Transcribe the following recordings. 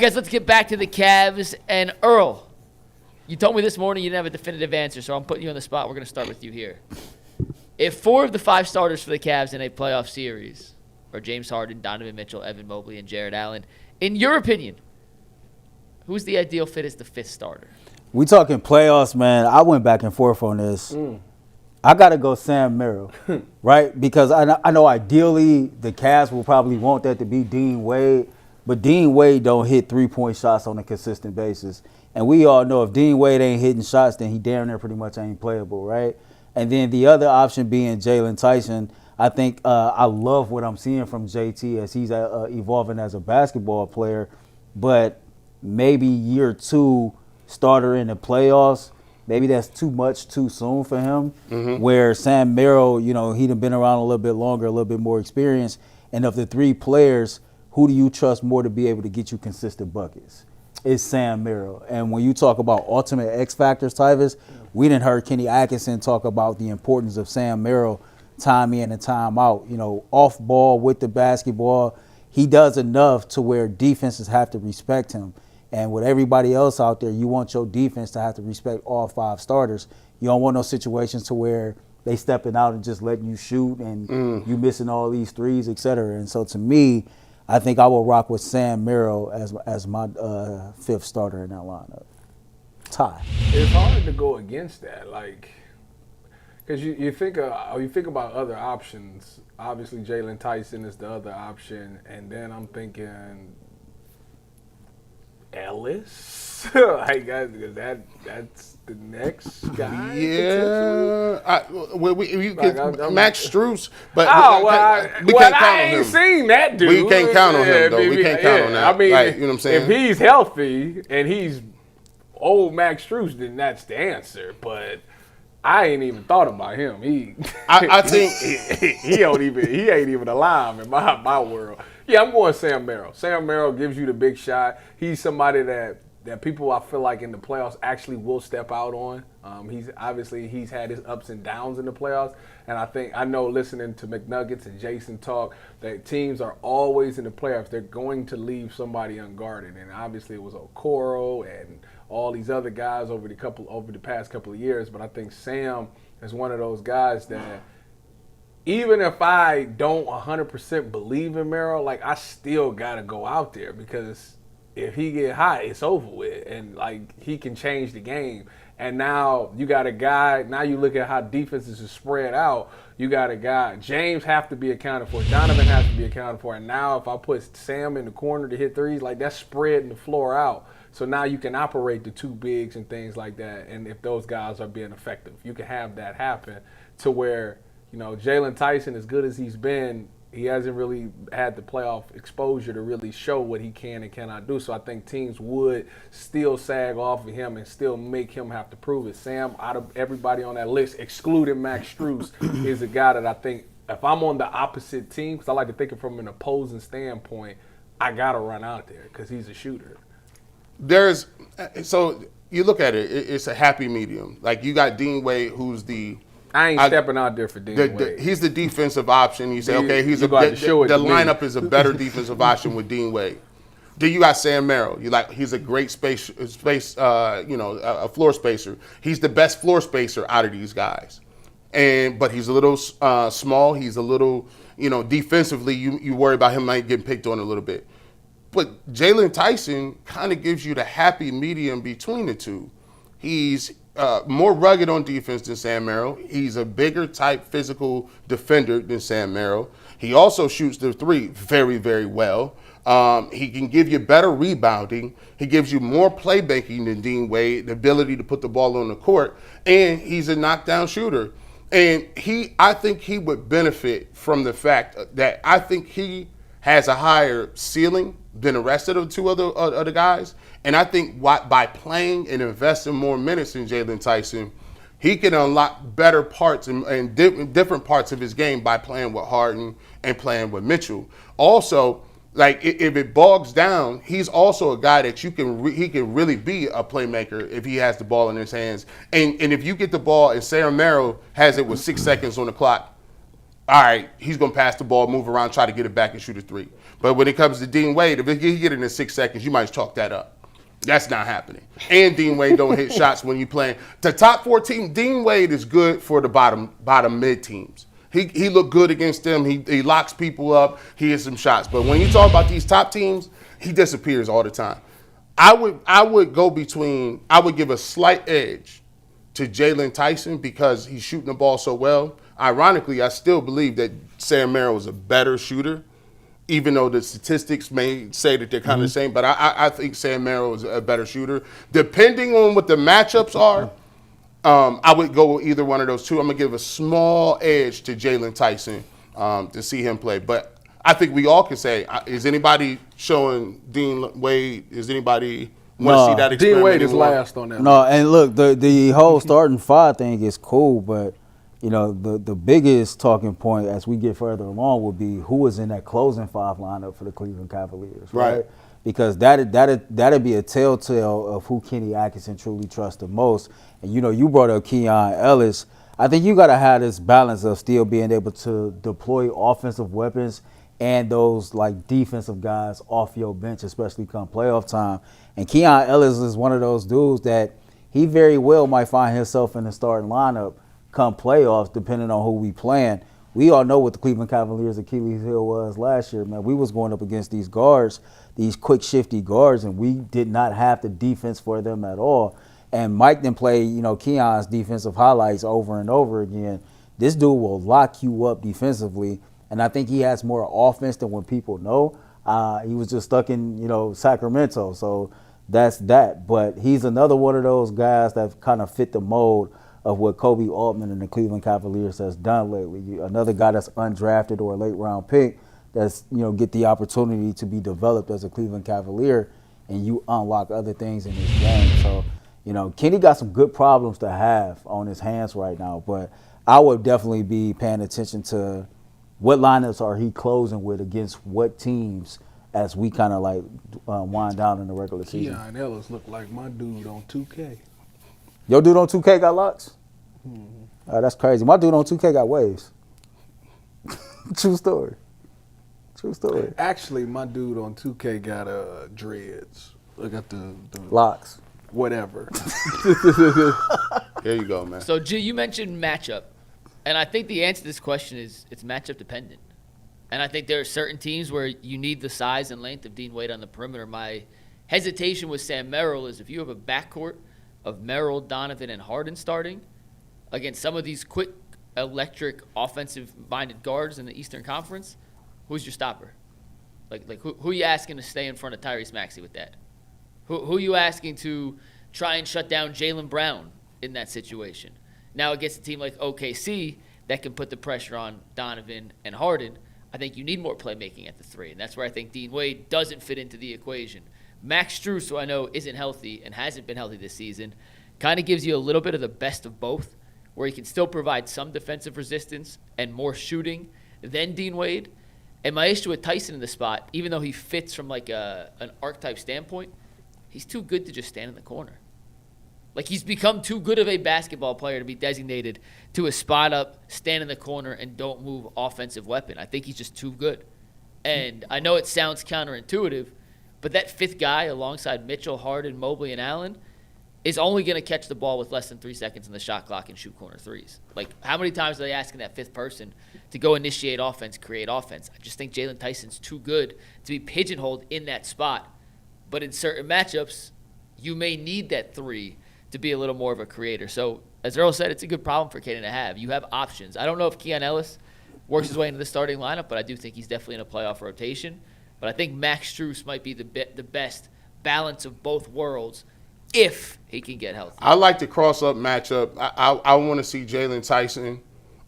Guys, let's get back to the Cavs. And Earl, you told me this morning you didn't have a definitive answer, so I'm putting you on the spot. We're going to start with you here. If 4 of the 5 starters for the Cavs in a playoff series are James Harden, Donovan Mitchell, Evan Mobley, and Jared Allen, in your opinion, who's the ideal fit as the 5th starter? We talking playoffs, man. I went back and forth on this. I got to go Sam Merrill, right? Because I know ideally the Cavs will probably want that to be Dean Wade, but Dean Wade don't hit three-point shots on a consistent basis. And we all know if Dean Wade ain't hitting shots, then he damn near pretty much ain't playable, right? And then the other option being Jalen Tyson. I think I love what I'm seeing from JT as he's evolving as a basketball player, but maybe year 2 starter in the playoffs, maybe that's too much too soon for him. Where Sam Merrill, he'd have been around a little bit longer, a little bit more experience. And of the 3 players, who do you trust more to be able to get you consistent buckets? It's Sam Merrill. And when you talk about ultimate X factors, Tyvis, we didn't heard Kenny Atkinson talk about the importance of Sam Merrill time in and time out. Off ball with the basketball, he does enough to where defenses have to respect him. And with everybody else out there, you want your defense to have to respect all 5 starters. You don't want no situations to where they stepping out and just letting you shoot and you missing all these threes, et cetera. And so to me, I think I will rock with Sam Merrill as my 5th starter in that lineup. Ty. It's hard to go against that, because you think about other options. Obviously, Jalen Tyson is the other option, and then I'm thinking Ellis. That's the next guy. Yeah, Max Strus, but we can't count on him. I ain't seen that dude. We can't count on him though. We can't count on that. I mean, you know what I'm saying? If he's healthy and he's old Max Strus, then that's the answer. But I ain't even thought about him. I think he ain't even alive in my world. Yeah, I'm going Sam Merrill. Sam Merrill gives you the big shot. He's somebody that people, I feel like, in the playoffs actually will step out on. He's had his ups and downs in the playoffs, and I know listening to McNuggets and Jason talk that teams are always in the playoffs. They're going to leave somebody unguarded, and obviously it was Okoro and all these other guys over the past couple of years. But I think Sam is one of those guys that, even if I don't 100% believe in Merrill, I still gotta go out there, because if he get hot, it's over with, and he can change the game. And now you got a guy. Now you look at how defenses are spread out. You got a guy. James have to be accounted for. Donovan has to be accounted for. And now if I put Sam in the corner to hit threes, that's spreading the floor out. So now you can operate the 2 bigs and things like that. And if those guys are being effective, you can have that happen to where, Jalen Tyson, as good as he's been, he hasn't really had the playoff exposure to really show what he can and cannot do. So I think teams would still sag off of him and still make him have to prove it. Sam, out of everybody on that list, excluding Max Strus, is a guy that I think, if I'm on the opposite team, because I like to think it from an opposing standpoint, I got to run out there because he's a shooter. So you look at it, it's a happy medium. You got Dean Wade, who's I ain't stepping out there for Dean Wade. He's the defensive option. You say, okay, the lineup is a better defensive option with Dean Wade. Then you got Sam Merrill. He's a great a floor spacer. He's the best floor spacer out of these guys. But he's a little small. He's a little, defensively, you worry about him might getting picked on a little bit. But Jalen Tyson kind of gives you the happy medium between the two. He's more rugged on defense than Sam Merrill. He's a bigger type physical defender than Sam Merrill. He also shoots the 3 very, very well. He can give you better rebounding. He gives you more playmaking than Dean Wade, the ability to put the ball on the court, and he's a knockdown shooter. And I think he would benefit from the fact that I think he has a higher ceiling than the rest of the 2 other guys. And I think by playing and investing more minutes in Jalen Tyson, he can unlock better parts and different parts of his game by playing with Harden and playing with Mitchell. Also, if it bogs down, he's also a guy that he can really be a playmaker if he has the ball in his hands. And if you get the ball and Sam Merrill has it with 6 seconds on the clock, all right, he's going to pass the ball, move around, try to get it back and shoot a three. But when it comes to Dean Wade, if he get it in 6 seconds, you might chalk that up. That's not happening. And Dean Wade don't hit shots when you playing. The top 4 team, Dean Wade is good for the bottom mid teams. He looked good against them. He locks people up. He hits some shots. But when you talk about these top teams, he disappears all the time. I would give a slight edge to Jalen Tyson because he's shooting the ball so well. Ironically, I still believe that Sam Merrill is a better shooter, even though the statistics may say that they're kind of the same. But I think Sam Merrill is a better shooter. Depending on what the matchups are, I would go with either one of those two. I'm going to give a small edge to Jalen Tyson to see him play. But I think we all can say, is anybody showing Dean Wade? Is anybody want to see that experiment? Dean Wade is last on that. No, and look, the whole starting 5 thing is cool, but the biggest talking point as we get further along would be who is in that closing 5 lineup for the Cleveland Cavaliers, right? Because that'd be a telltale of who Kenny Atkinson truly trusts the most. And you brought up Keon Ellis. I think you got to have this balance of still being able to deploy offensive weapons and those like defensive guys off your bench, especially come playoff time. And Keon Ellis is one of those dudes that he very well might find himself in the starting lineup come playoffs, depending on who we playing. We all know what the Cleveland Cavaliers' Achilles heel was last year, man. We was going up against these guards, these quick, shifty guards, and we did not have the defense for them at all. And Mike then played, Keon's defensive highlights over and over again. This dude will lock you up defensively, and I think he has more offense than what people know. He was just stuck in, Sacramento, so that's that. But he's another one of those guys that kind of fit the mold of what Kobe Altman and the Cleveland Cavaliers has done lately. Another guy that's undrafted or a late-round pick that's, get the opportunity to be developed as a Cleveland Cavalier, and you unlock other things in his game. So, Kenny got some good problems to have on his hands right now, but I would definitely be paying attention to what lineups are he closing with against what teams as we kind of wind down in the regular season. Keon Ellis look like my dude on 2K. Your dude on 2K got locks? That's crazy. My dude on 2K got waves. True story. Actually, my dude on 2K got dreads. I got the locks. Whatever. There you go, man. So, G, you mentioned matchup. And I think the answer to this question is it's matchup dependent. And I think there are certain teams where you need the size and length of Dean Wade on the perimeter. My hesitation with Sam Merrill is if you have a backcourt of Merrill, Donovan, and Harden starting against some of these quick, electric, offensive-minded guards in the Eastern Conference, who's your stopper? Who are you asking to stay in front of Tyrese Maxey with that? Who are you asking to try and shut down Jaylen Brown in that situation? Now against a team like OKC that can put the pressure on Donovan and Harden, I think you need more playmaking at the 3, and that's where I think Dean Wade doesn't fit into the equation. Max Strus, who I know isn't healthy and hasn't been healthy this season, kind of gives you a little bit of the best of both, where he can still provide some defensive resistance and more shooting than Dean Wade. And my issue with Tyson in the spot, even though he fits from an archetype standpoint, he's too good to just stand in the corner. He's become too good of a basketball player to be designated to a spot up, stand in the corner, and don't move offensive weapon. I think he's just too good. And I know it sounds counterintuitive, but that 5th guy alongside Mitchell, Harden, Mobley, and Allen is only going to catch the ball with less than 3 seconds in the shot clock and shoot corner threes. How many times are they asking that 5th person to go initiate offense, create offense? I just think Jalen Tyson's too good to be pigeonholed in that spot. But in certain matchups, you may need that 3 to be a little more of a creator. So, as Earl said, it's a good problem for Kaden to have. You have options. I don't know if Keon Ellis works his way into the starting lineup, but I do think he's definitely in a playoff rotation. But I think Max Strus might be the best balance of both worlds if he can get healthy. I like the cross-up matchup. I want to see Jalen Tyson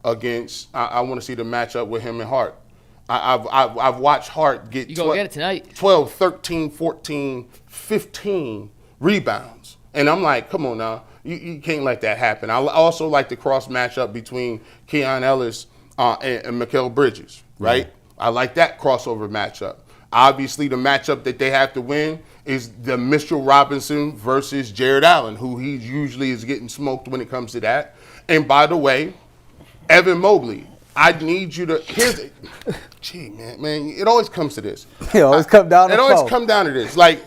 against – I want to see the matchup with him and Hart. I've watched Hart get you go get it tonight. 12, 13, 14, 15 rebounds. And I'm like, come on now. You can't let that happen. I also like the cross matchup between Keon Ellis and Mikal Bridges, right? I like that crossover matchup. Obviously, the matchup that they have to win is the Mitchell Robinson versus Jared Allen, who he usually is getting smoked when it comes to that. And by the way, Evan Mobley I need you to gee, man, it always comes to this. It always come down to this. Like,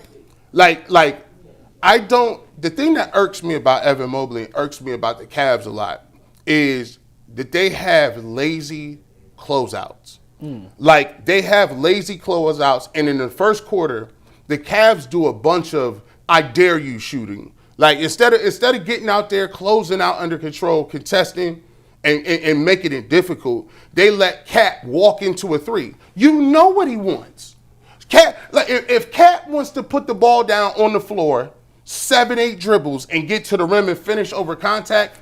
I don't. The thing that irks me about Evan Mobley, irks me about the Cavs a lot, is that they have lazy closeouts. Like, they have lazy closeouts, and in the first quarter, the Cavs do a bunch of "I dare you" shooting. Like, instead of getting out there, closing out under control, contesting, and making it difficult, they let Cat walk into a three. You know what he wants. Cat, like, if Cat wants to put the ball down on the floor, 7-8 dribbles, and get to the rim and finish over contact,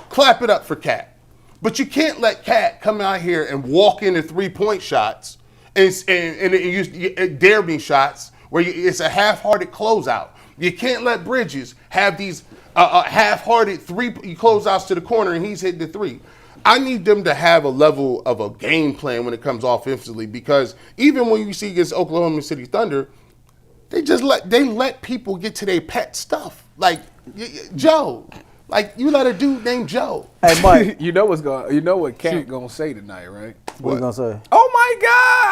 clap it up for Cat. But you can't let Cat come out here and walk into 3-point shots and use dare me shots where it's a half-hearted closeout. You can't let Bridges have these half-hearted closeouts to the corner and he's hitting the three. I need them to have a level of a game plan when it comes offensively, because even when you see against Oklahoma City Thunder, they let people get to their pet stuff. Like Joe. Like, you let a dude named Joe. Hey, Mike. You know what Cat gonna say tonight, right? What you gonna say? Oh my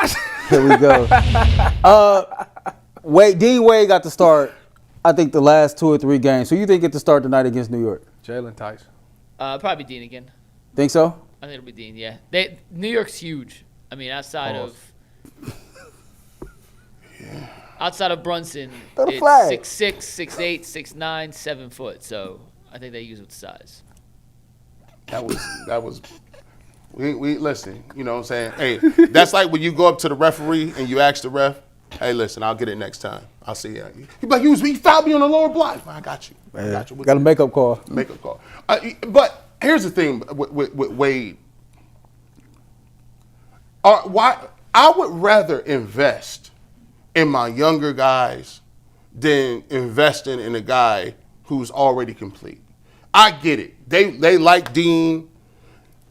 gosh! Here we go. Dean Wade got to start, I think, the last 2 or 3 games. So you think get to start tonight against New York? Jalen Tyson. Probably Dean again. Think so? I think it'll be Dean. Yeah, New York's huge. I mean, outside of Brunson, it's 6'6", 6'8", 6'9", 7 foot. So I think they use it with size. That was. We listen. You know what I'm saying? Hey, that's like when you go up to the referee and you ask the ref, "Hey, listen, I'll get it next time. I'll see you." He's like, "You fouled me on the lower block." I got you. I got you. Got a makeup call. But here's the thing with Wade. Why I would rather invest in my younger guys than investing in a guy who's already complete. I get it. They like Dean,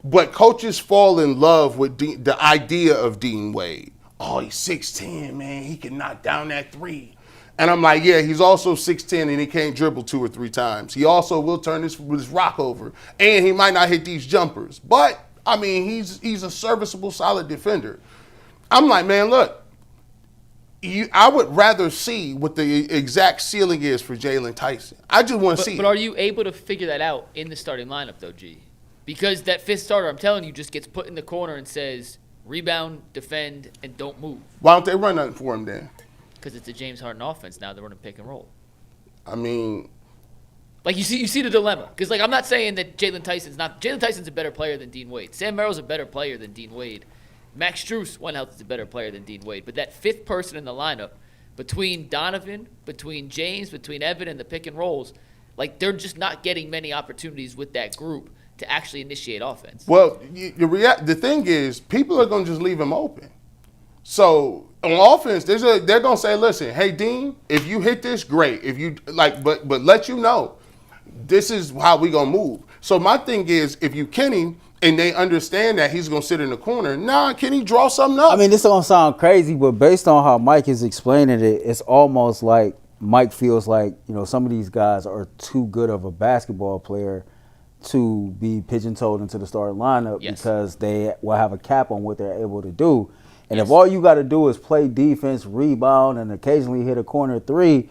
but coaches fall in love with the idea of Dean Wade. Oh, he's 6'10", man. He can knock down that three. And I'm like, yeah, he's also 6'10", and he can't dribble 2 or 3 times. He also will turn this rock over, and he might not hit these jumpers. But, I mean, he's a serviceable, solid defender. I'm like, man, look, I would rather see what the exact ceiling is for Jalen Tyson. I just want to see. But are you able to figure that out in the starting lineup, though, G? Because that fifth starter, I'm telling you, just gets put in the corner and says, rebound, defend, and don't move. Why don't they run nothing for him then? Because it's a James Harden offense now. They're running pick and roll. I mean, like, you see the dilemma. Because, like, I'm not saying that Jalen Tyson's a better player than Dean Wade. Sam Merrill's a better player than Dean Wade. Max Strus, one health, is a better player than Dean Wade. But that fifth person in the lineup, between Donovan, between James, between Evan, and the pick and rolls, like, they're just not getting many opportunities with that group to actually initiate offense. Well, the thing is, people are going to just leave him open. So on offense, they're going to say, listen, hey, Dean, if you hit this, great. If you but let you know, this is how we going to move. So my thing is, if you Kenny and they understand that he's going to sit in the corner, Kenny, draw something up. I mean, this don't sound crazy, but based on how Mike is explaining it, it's almost like Mike feels like, some of these guys are too good of a basketball player to be pigeon-toed into the starting lineup because they will have a cap on what they're able to do. And if all you got to do is play defense, rebound, and occasionally hit a corner three,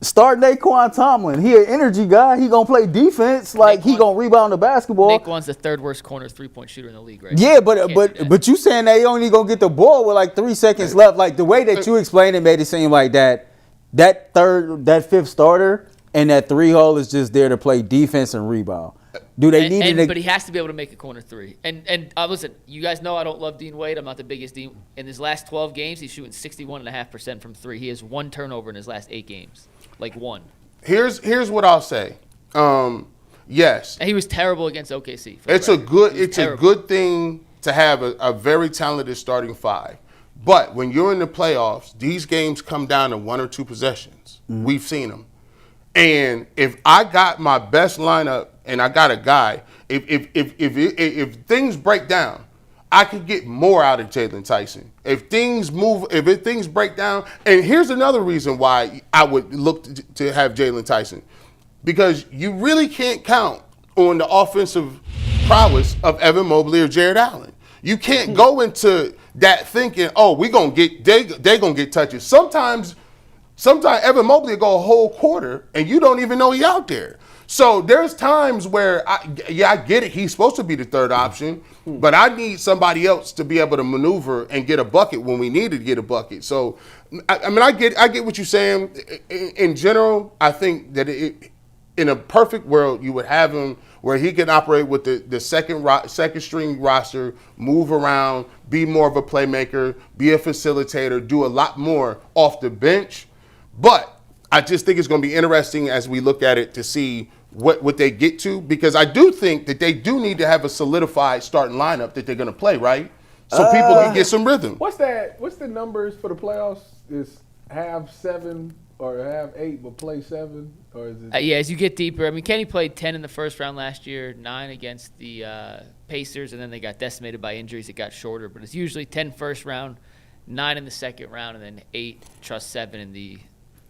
start Naquan Tomlin. He an energy guy. He going to play defense. Like, he going to rebound the basketball. Naquan's the third worst corner three-point shooter in the league, right? Yeah, but you saying they only going to get the ball with like 3 seconds left. Like, the way that you explained it made it seem like that fifth starter and that 3-hole is just there to play defense and rebound. Do they need it? But he has to be able to make a corner three. And listen, you guys know I don't love Dean Wade. I'm not the biggest Dean. In his last 12 games, he's shooting 61.5% from three. He has 1 turnover in his last 8 games. Like, 1. Here's what I'll say. Yes. And he was terrible against OKC. It's a good thing to have a very talented starting 5. But when you're in the playoffs, these games come down to 1 or 2 possessions. Mm-hmm. We've seen them. And if I got my best lineup and I got a guy, if things break down, I could get more out of Jalen Tyson. If things break down, and here's another reason why I would look to have Jalen Tyson, because you really can't count on the offensive prowess of Evan Mobley or Jared Allen. You can't go into that thinking, oh, they gonna get touches. Sometimes Evan Mobley will go a whole quarter and you don't even know he's out there. So there's times where I get it. He's supposed to be the third option, but I need somebody else to be able to maneuver and get a bucket when we need to get a bucket. So I get what you're saying. In general, I think that in a perfect world, you would have him where he can operate with the second string roster, move around, be more of a playmaker, be a facilitator, do a lot more off the bench. But I just think it's going to be interesting as we look at it to see what they get to, because I do think that they do need to have a solidified starting lineup that they're going to play, right? So people can get some rhythm. What's the numbers for the playoffs? Is have 7 or have 8 but play 7? Or is it? Yeah, as you get deeper. I mean, Kenny played 10 in the first round last year, 9 against the Pacers, and then they got decimated by injuries. It got shorter, but it's usually 10 first round, 9 in the second round, and then 8 trust 7 in the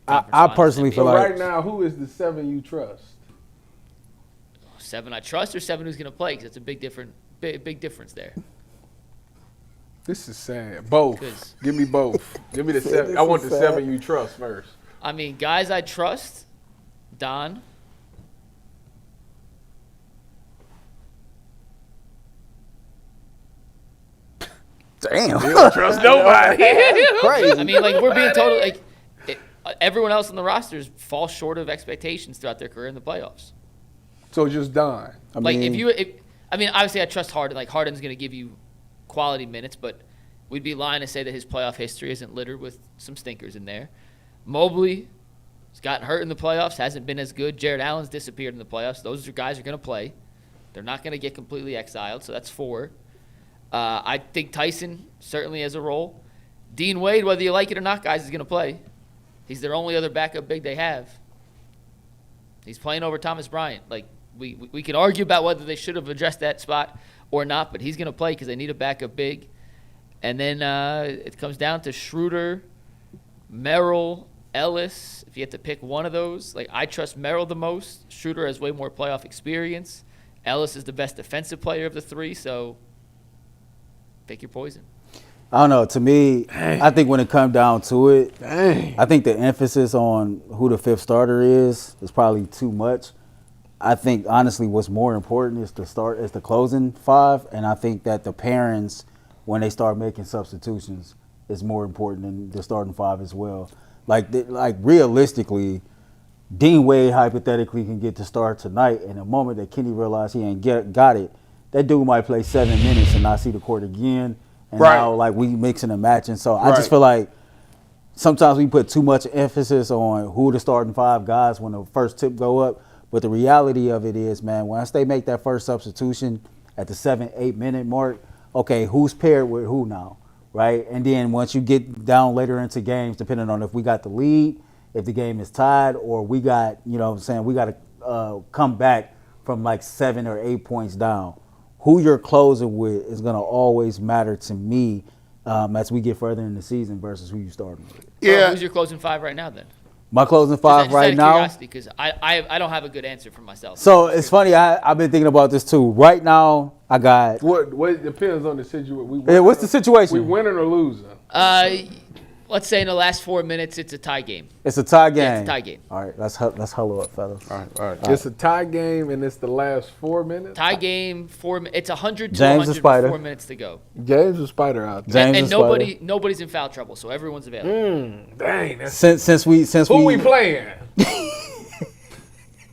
I personally feel like right now, who is the 7 you trust? 7 I trust or 7 who's going to play? Because that's a big difference there. This is sad. Both. Give me both. Give me the 7. I want the 7 you trust first. I mean, guys I trust, Don. damn. You don't trust nobody. Crazy. I mean, like, we're being told, like, everyone else on the rosters falls short of expectations throughout their career in the playoffs. So just Don. I mean, obviously I trust Harden. Like, Harden's going to give you quality minutes, but we'd be lying to say that his playoff history isn't littered with some stinkers in there. Mobley has gotten hurt in the playoffs, hasn't been as good. Jared Allen's disappeared in the playoffs. Those guys are going to play. They're not going to get completely exiled, so that's 4. I think Tyson certainly has a role. Dean Wade, whether you like it or not, guys, is going to play. He's their only other backup big they have. He's playing over Thomas Bryant. Like, we can argue about whether they should have addressed that spot or not, but he's going to play because they need a backup big. And then it comes down to Schroeder, Merrill, Ellis. If you have to pick one of those, like, I trust Merrill the most. Schroeder has way more playoff experience. Ellis is the best defensive player of the 3, so pick your poison. I don't know. To me, I think when it comes down to it, I think the emphasis on who the 5th starter is probably too much. I think, honestly, what's more important is the closing 5, and I think that the pairings, when they start making substitutions, is more important than the starting 5 as well. Like realistically, Dean Wade hypothetically can get to start tonight, and the moment that Kenny realized he ain't got it, that dude might play 7 minutes and not see the court again. And now, like, we mixing and matching. So I just feel like sometimes we put too much emphasis on who the starting 5 guys when the first tip go up. But the reality of it is, man, once they make that first substitution at the 7-8 minute mark, okay, who's paired with who now, right? And then once you get down later into games, depending on if we got the lead, if the game is tied, or we got, you know what I'm saying, we got to come back from like 7 or 8 points down. Who you're closing with is going to always matter to me as we get further in the season versus who you starting with. Yeah. Who's your closing 5 right now then? My closing 5 right now? Because I don't have a good answer for myself. So it's funny. I've been thinking about this too. Right now, I got. What depends on the situation. What's the situation? We winning or losing? Let's say in the last 4 minutes, it's a tie game. It's a tie game. Yeah, it's a tie game. All right, let's huddle up, fellas. All right. It's a tie game, and it's the last 4 minutes. Tie game, 4 minutes. It's 100 to James 100 with 4 minutes to go. James and Spider out there. And nobody's in foul trouble, so everyone's available. Dang. Since we who we playing?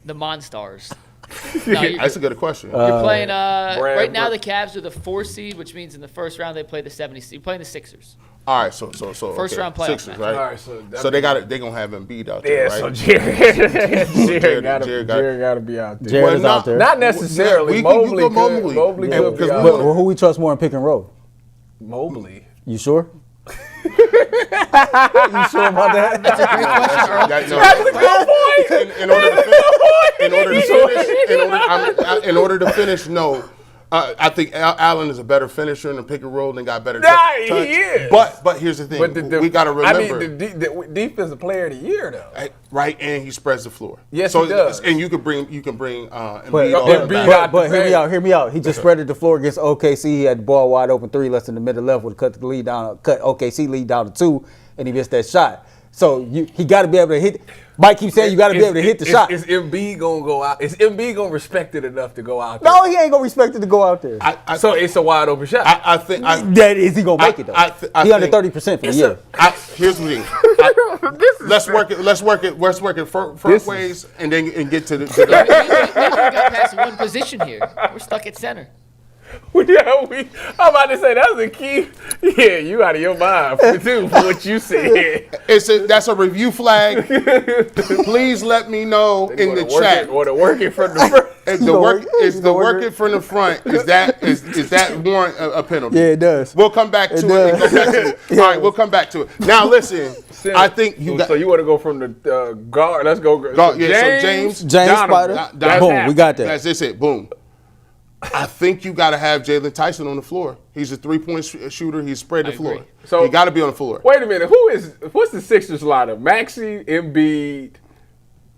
The Monstars. That's a good question. You're playing. Right now, the Cavs are the 4 seed, which means in the first round they play the 70 seed. You're playing the Sixers. All right, so first round playoff Sixers, match. right? All right, so they gonna have Embiid out there, right? So Jared got to be out there. Jared's out there. Not necessarily. Mobley could be out But who we trust more in pick and roll? Mobley. You sure? You sure about that? That's a great question, Earl. In order to finish, no. I think Allen is a better finisher in the pick and roll and got better Nah, touch. he is. But here's the thing. We got to remember. I mean, the defensive player of the year, though. Right, and he spreads the floor. Yes, he does. And you can bring Embiid Embiid hear me out. He just spreaded the floor against OKC. He had the ball wide open 3 less than the middle level to cut OKC lead down to 2, and he missed that shot. So he got to be able to hit. Mike keeps saying you got to be able to hit the shot. Is Embiid gonna go out? Is Embiid gonna respect it enough to go out there? No, he ain't gonna respect it to go out there. So it's a wide open shot. I think that is he gonna make it though. He under 30% for the year. Here's the thing. Let's work it front ways and then get to the. We got past one position here. We're stuck at center. Yeah, I'm about to say that's the key. Yeah, you out of your mind for what you said. That's a review flag. Please let me know in the chat. Or the working from the front. The working from the front. Is that warrant a penalty? Yeah, it does. We'll come back to it. And go back to it. All right, we'll come back to it. Now listen, I think you got. So you want to go from the guard? Let's go. James Spider. Boom, we got that. That's it. Boom. I think you got to have Jalen Tyson on the floor. He's a 3-point shooter. He's spread the floor. So he got to be on the floor. Wait a minute. What's the Sixers lineup? Maxey, Embiid,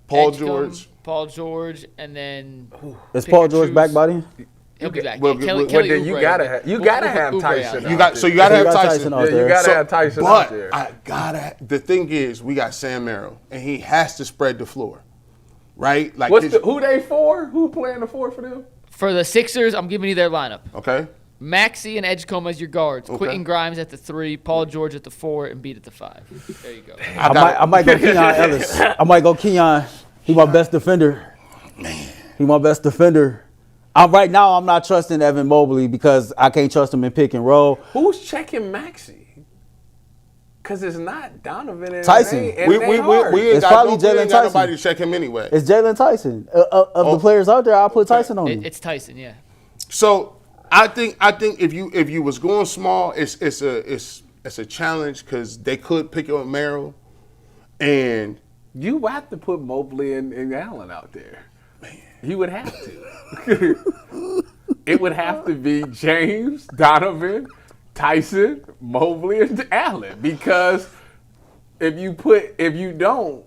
Paul George, and then is Paul George back by then? He'll be back. Kelly you gotta have Tyson. You got to have Tyson. Yeah, you gotta have Tyson out there. But the thing is, we got Sam Merrill, and he has to spread the floor, right? Like who they for? Who playing the 4 for them? For the Sixers, I'm giving you their lineup. Okay. Maxey and Edgecombe as your guards. Okay. Quentin Grimes at the 3, Paul George at the 4, and Embiid at the 5. There you go. I might go Keon Ellis. I might go Keon. He my best defender. Man. He my best defender. Right now, I'm not trusting Evan Mobley because I can't trust him in pick and roll. Who's checking Maxey? Because it's not Donovan and Tyson. It's probably Jalen Tyson. Nobody to check him anyway. It's Jalen Tyson. Of the players out there, I'll put Tyson on him. It's Tyson, yeah. So I think if you was going small, it's a challenge because they could pick up Merrill, and you have to put Mobley and Allen out there. Man, you would have to. It would have to be James, Donovan, Tyson, Mobley, and Allen, because if you don't,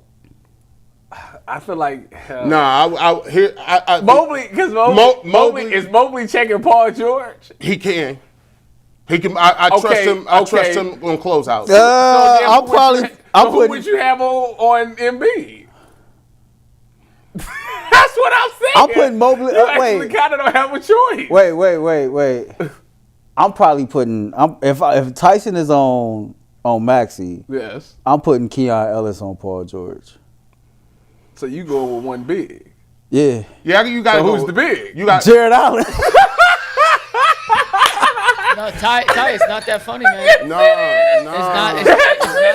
I feel like Mobley, because Mobley is Mobley checking Paul George. He can. I trust him. I trust him on closeouts. Who would you have on Embiid? That's what I'm saying. I'm putting Mobley. You actually kind of don't have a choice. Wait. I'm probably putting. If Tyson is on Maxey, yes, I'm putting Keon Ellis on Paul George. So you going with one big? Yeah. Yeah, you got. So who's the big? You got Jared Allen. No, Ty, it's not that funny, man. No. It's not that funny.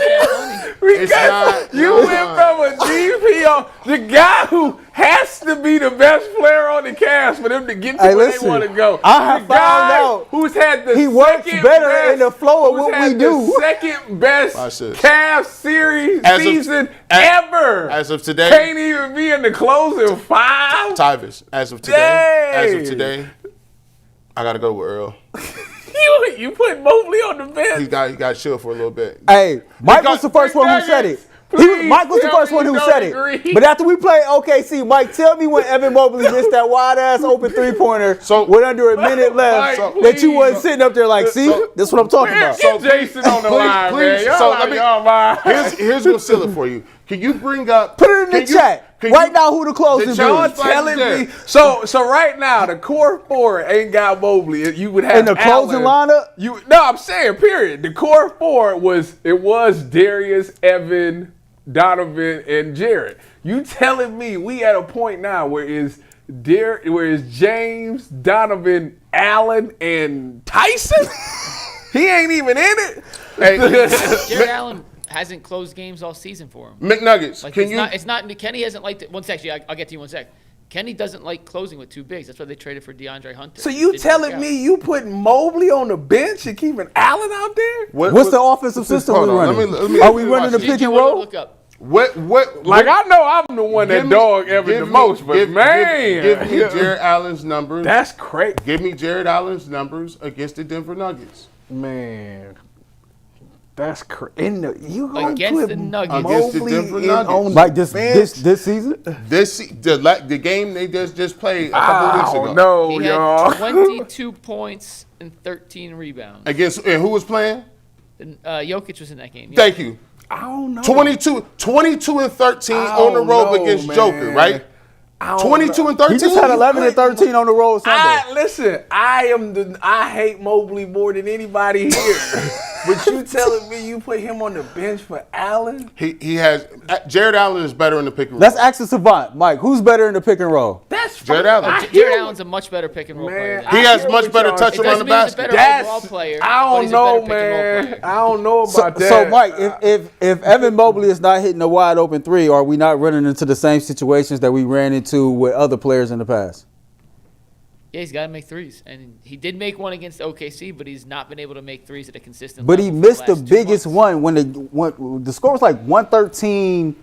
You went from a DPO, the guy who has to be the best player on the cast for them to get to where they want to go. I have found out who's had the he works better in the flow of what we do. The second best Cavs series season ever. As of today, can't even be in the closing 5. Tyvis. As of today, I gotta go with Earl. You put Mobley on the bench. He got to chill for a little bit. Hey, Mike was the first one who said it. Mike was the first one who said it. But after we played OKC, Mike, tell me when Evan Mobley missed that wide-ass open three-pointer with under a minute left that you wasn't sitting up there like, see, this is what I'm talking about. Get Jason on the line, man. Here's what's seal it for you. Can you bring up... Put it in the chat. Right now, who the closing Y'all telling me. So right now, the core 4 ain't got Mobley. You would have in the closing lineup? No, I'm saying, period. The core 4 was Darius, Evan, Donovan, and Jared. You telling me we at a point now where is James, Donovan, Allen, and Tyson? He ain't even in it. Jared Allen hasn't closed games all season for him. McNuggets, like it's not. Kenny hasn't liked it. One sec, I'll get to you one sec. Kenny doesn't like closing with 2 bigs. That's why they traded for DeAndre Hunter. So you telling me you putting Mobley on the bench and keeping Allen out there? What's the offensive system we're running? Are we running the pick and roll? Look up. What? Like, I know I'm the one that dog Evan the most, but man. Give me Jared Allen's numbers. That's crazy. Give me Jared Allen's numbers against the Denver Nuggets. Man. That's crazy. You Against the Nuggets. Against the Denver Nuggets. Like this season? The game they just played a couple weeks ago. No, He y'all. had 22 points and 13 rebounds. And who was playing? Jokic was in that game. Yeah. Thank you. I don't know. 22 and 13 on the road against Joker, right? 22 and 13. He just had 11 and 13 on the road Sunday. Listen, I hate Mobley more than anybody here. But you telling me you put him on the bench for Allen? He has Jared Allen is better in the pick and roll. Let's ask the savant, Mike. Who's better in the pick and roll? That's Jared Allen. Jared Allen's a much better pick and roll player. He has much better touch It around the doesn't mean he's a basket. better overall player. I but don't he's a better know, pick and roll man. player. I don't know about that. So, Mike, if Evan Mobley is not hitting a wide open three, are we not running into the same situations that we ran into with other players in the past? Yeah, he's got to make threes. And he did make one against OKC, but he's not been able to make threes at a consistent But level. he for missed the last 2 biggest months. one when the score was like 113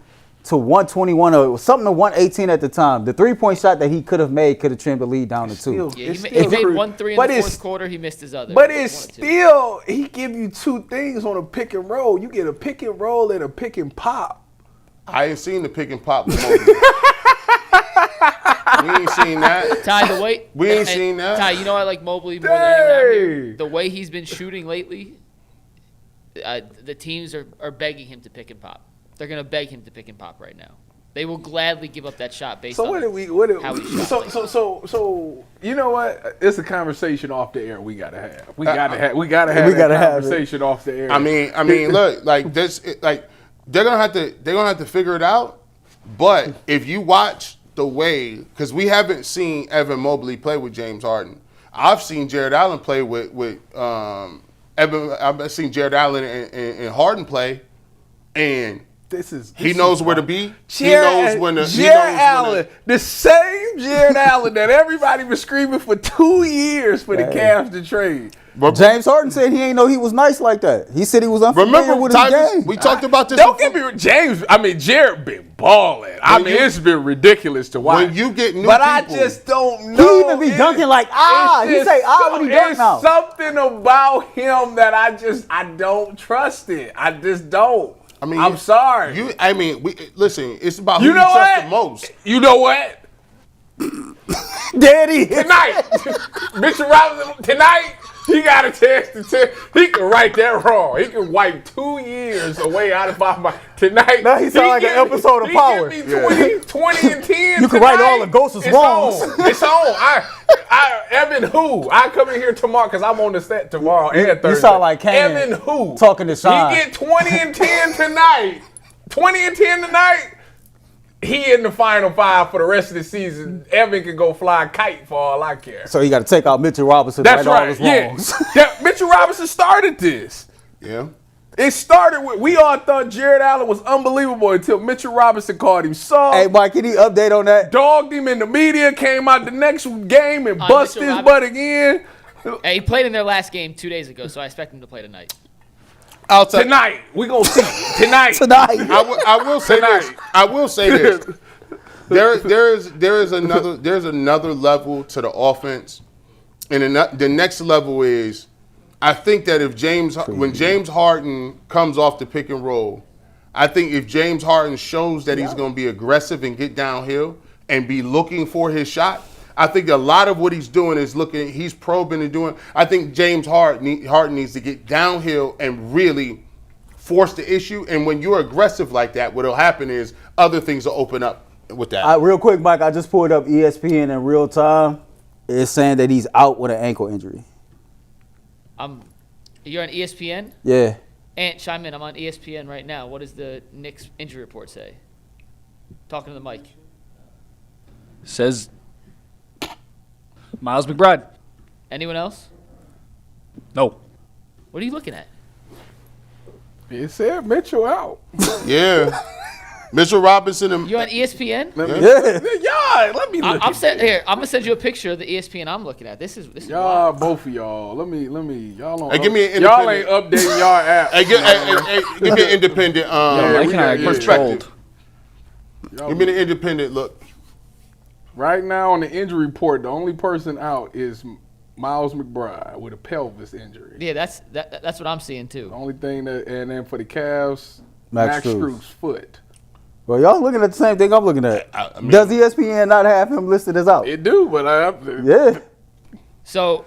to 121 or something to 118 at the time. The 3-point shot that he could have made could have trimmed the lead down to 2. Yeah, It's he still made crucial. 1 3 in But the it's- fourth quarter. He missed his other. But One or it's two. still, he give you 2 things on a pick and roll. You get a pick and roll and a pick and pop. I ain't seen the pick and pop with Mobley. We ain't seen that. Ty, the way We ain't and seen that. Ty, you know I like Mobley more than anyone out here. Dang. The way he's been shooting lately, the teams are begging him to pick and pop. They're gonna beg him to pick and pop right now. They will gladly give up that shot based So on what did we? how he shot. So you know what? It's a conversation off the air we gotta have. We gotta have that conversation off the air. I mean, look, like this, like they're gonna have to figure it out. But if you watch the way, because we haven't seen Evan Mobley play with James Harden, I've seen Jared Allen play with Evan. I've seen Jared Allen and Harden play, and he knows where to be. Jared Allen, the same Jared Allen that everybody was screaming for 2 years for the Cavs to trade. James Harden said he ain't know he was nice like that. He said he was unfamiliar Remember, with his game. we talked about this. Don't get me Jared been balling. It's been ridiculous to watch. When you get new but I people- just don't He know. even be dunking like, he say, when he dunk now. It's something about him that I don't trust it. I just don't. I mean, I'm sorry. Listen. It's about who You you know trust what? the most. You know what? Daddy. Tonight, Mr. Robinson, tonight, he got a chance to he can right that wrong. He can wipe 2 years away out of my mind. Tonight, Now he sound like an episode of Power. He give me 20 and 10 You can write tonight. all the ghosts' It's wrongs. on. It's on. Evan who? I come in here tomorrow because I'm on the set tomorrow and Thursday. You sound like Kane Evan who? talking to Sean. He get 20 and 10 tonight. 20 and 10 tonight. He in the final 5 for the rest of the season. Evan can go fly a kite for all I care. So he got to take out Mitchell Robinson. That's right. All right. his Yeah. wrongs. Mitchell Robinson started this. Yeah. It started with, we all thought Jared Allen was unbelievable until Mitchell Robinson called him soft. Hey, Mike, can you update on that? Dogged him in the media, came out the next game and busted Mitchell his butt again. Hey, he played in their last game 2 days ago, so I expect him to play tonight. Tonight. We going to see. Tonight. I will say this. I will say this. There's another level to the offense, and the next level is, I think that when James Harden comes off the pick and roll, I think if James Harden shows that he's going to be aggressive and get downhill and be looking for his shot, I think a lot of what he's doing is he's probing and doing. I think James Harden needs to get downhill and really force the issue. And when you're aggressive like that, what'll happen is other things will open up with that. Real quick, Mike, I just pulled up ESPN in real time. It's saying that he's out with an ankle injury. You're on ESPN? Yeah. Ant, chime in. I'm on ESPN right now. What does the Knicks injury report say? Talking to the mic. Says Miles McBride. Anyone else? No. What are you looking at? It said Mitchell out. Yeah. Mitchell Robinson and You on ESPN? Let me look. I'm gonna send you a picture of the ESPN I'm looking at. This is Y'all, wild. both of y'all. Let me. Y'all don't. Hey, give me an y'all independent- ain't updating y'all app. Hey, give me an independent Mike we and I got- get perspective. trolled. Give me the independent look. Right now on the injury report, the only person out is Miles McBride with a pelvis injury. Yeah, that's what I'm seeing The too. only thing that, and then for the Cavs, Max Max Strus. Strus' foot. Well, y'all looking at the same thing I'm looking at. I mean- Does ESPN not have him listed as out? It do, but Yeah. So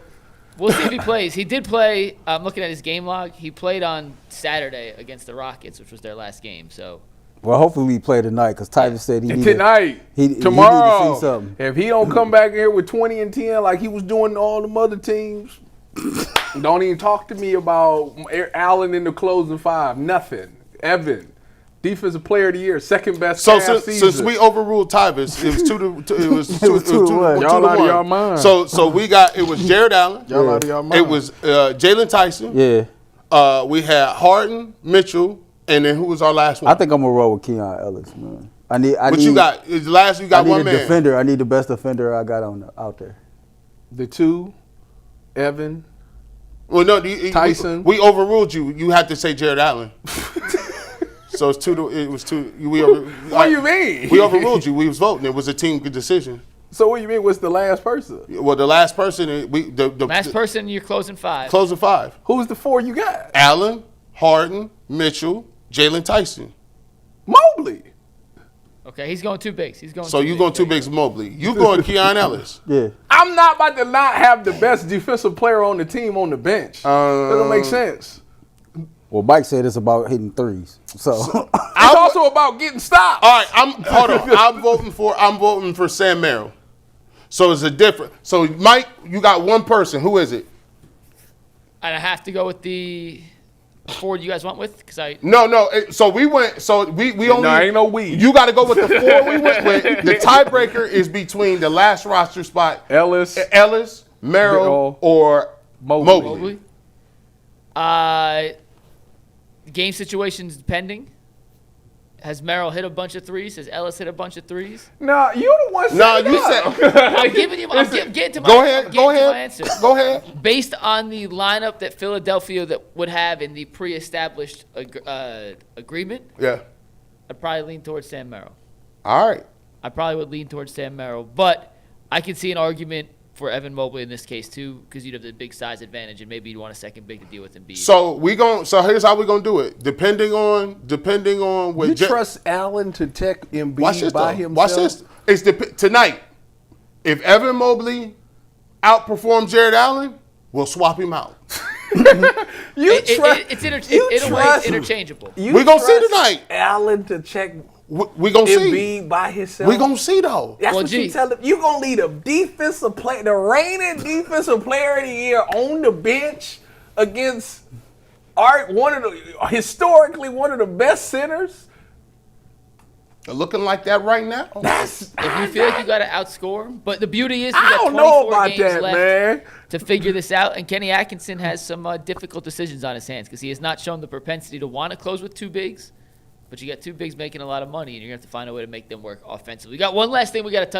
we'll see if he plays. He did play. I'm looking at his game log. He played on Saturday against the Rockets, which was their last game. So Well, hopefully we play tonight because Tyson said he needed tonight, he needed tomorrow, to see something. if he don't come back in here with 20 and 10 like he was doing to all them other teams, don't even talk to me about Allen in the closing five. Nothing. Evan, defensive player of the year, second best. So Cavs since we overruled Tyvus, it was two to one. Y'all out of y'all mind. So we got it was Jared Allen. Y'all out of y'all mind. It was Jalen Tyson. Yeah. We had Harden, Mitchell, and then who was our last one? I think I'm gonna roll with Keon Ellis, man. I need. You got last. You got I need one a man. defender. I need the best defender I got out there. the two, Evan. Well, no, Tyson. We overruled you. You had to say Jared Allen. So it's two. It was two. What do you mean? We overruled you. We was voting. It was a team decision. So what do you mean? What's the last person? Well, the last person. The last person, you're closing five. closing five. Who's the four you got? Allen, Harden, Mitchell, Jalen Tyson. Mobley. Okay, he's going two bigs. He's going. So you going two bigs Mobley. You going Keon Ellis. Yeah. I'm not about to not have the best defensive player on the team on the bench. Doesn't make sense. Well, Mike said it's about hitting threes. So It's also about getting stops. All right, hold on. I'm voting for Sam Merrill. So it's a different. So Mike, you got one person. Who is it? And I have to go with the forward you guys went with because I. No. So we went. So we only. No, ain't no we. You got to go with the four we went with. The tiebreaker is between the last roster spot, Ellis. Merrill, or Mobley. Game situations depending. Has Merrill hit a bunch of threes? Has Ellis hit a bunch of threes? No, you the one. No, you said. I'm giving you. I'm getting to my. Go ahead. I'm Go getting to my ahead. answer. Go ahead. Based on the lineup that Philadelphia would have in the pre-established agreement, Yeah. I'd probably lean towards Sam Merrill. All right. I probably would lean towards Sam Merrill, but I can see an argument for Evan Mobley in this case too, because you'd have the big size advantage, and maybe you'd want a second big to deal with Embiid. So here's how we gonna do it. Depending on what You trust Allen to tech Embiid Watch this by though. himself? Watch this. It's tonight. If Evan Mobley outperforms Jared Allen, we'll swap him out. It's trust- interchangeable. We gonna see tonight. Allen to check We gonna see. Embiid by himself. We gonna see though. That's Well, what gee. you tell him. You gonna lead a defensive player, the reigning defensive player of the year on the bench against historically one of the best centers. Looking like that right now. That's If you feel like you got to outscore him, but the beauty is we I got don't 24 know about games that, left man. to figure this out, and Kenny Atkinson has some difficult decisions on his hands because he has not shown the propensity to want to close with two bigs. But you got two bigs making a lot of money, and you're going to have to find a way to make them work offensively. We got one last thing we got to touch